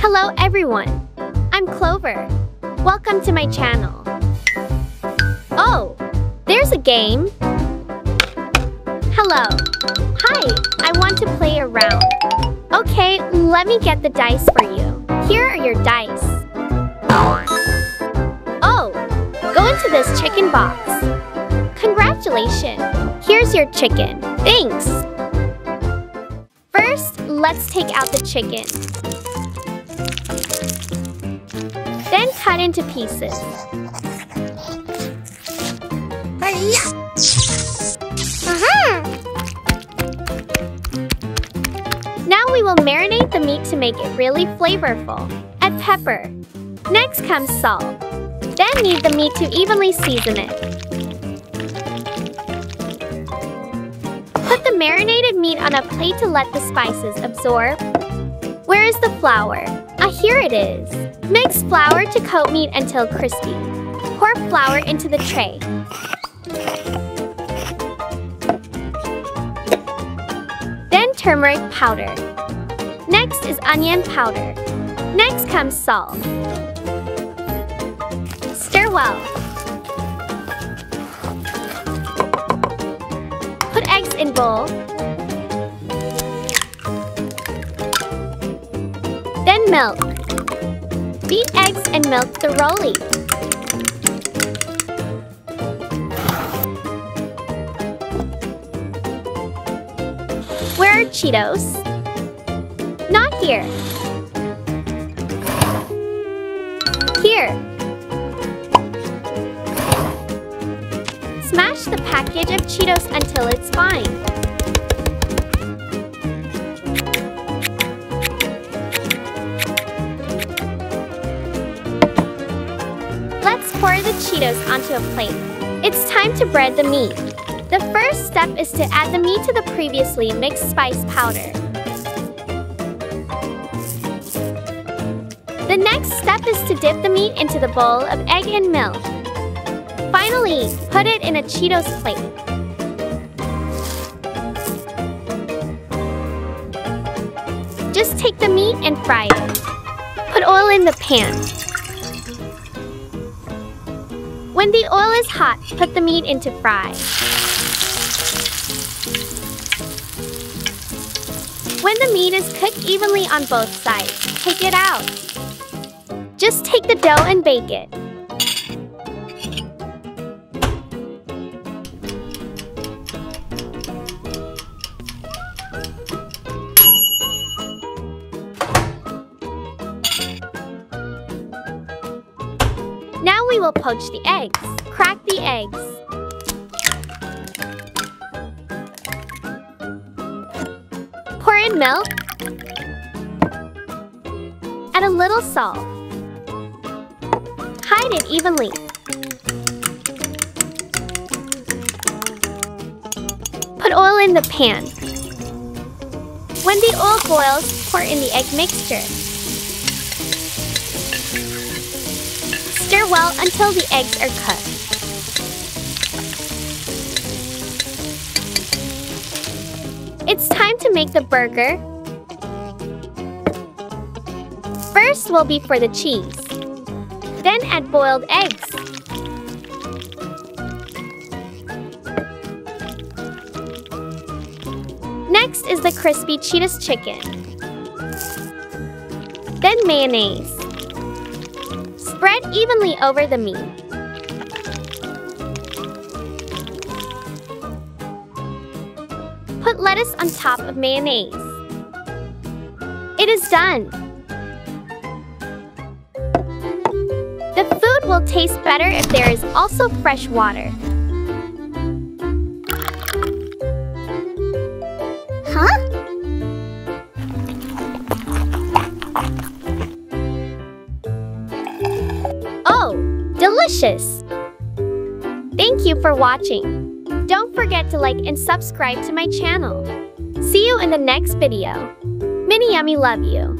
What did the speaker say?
Hello everyone, I'm Clover. Welcome to my channel. Oh, there's a game. Hello. Hi, I want to play a round. Okay, let me get the dice for you. Here are your dice. Oh, go into this chicken box. Congratulations. Here's your chicken. Thanks. First, let's take out the chicken. Then cut into pieces. Now we will marinate the meat to make it really flavorful. Add pepper. Next comes salt. Then knead the meat to evenly season it. Put the marinated meat on a plate to let the spices absorb. Where is the flour? Here it is. Mix flour to coat meat until crispy. Pour flour into the tray. Then turmeric powder. Next is onion powder. Next comes salt. Stir well. Put eggs in bowl. Then milk. Beat eggs and milk thoroughly. Where are Cheetos? Not here. Here. Smash the package of Cheetos until it's fine. Let's pour the Cheetos onto a plate. It's time to bread the meat. The first step is to add the meat to the previously mixed spice powder. The next step is to dip the meat into the bowl of egg and milk. Finally, put it in a Cheetos plate. Just take the meat and fry it. Put oil in the pan. When the oil is hot, put the meat into fry. When the meat is cooked evenly on both sides, take it out. Just take the dough and bake it. Now we will poach the eggs. Crack the eggs. Pour in milk. Add a little salt. Hide it evenly. Put oil in the pan. When the oil boils, pour in the egg mixture. Stir well until the eggs are cooked. It's time to make the burger. First will be for the cheese. Then add boiled eggs. Next is the crispy Cheetos chicken. Then mayonnaise. Spread evenly over the meat. Put lettuce on top of mayonnaise. It is done. The food will taste better if there is also fresh water. Huh? Oh, delicious! Thank you for watching. Don't forget to like and subscribe to my channel. See you in the next video. Mini Yummy love you.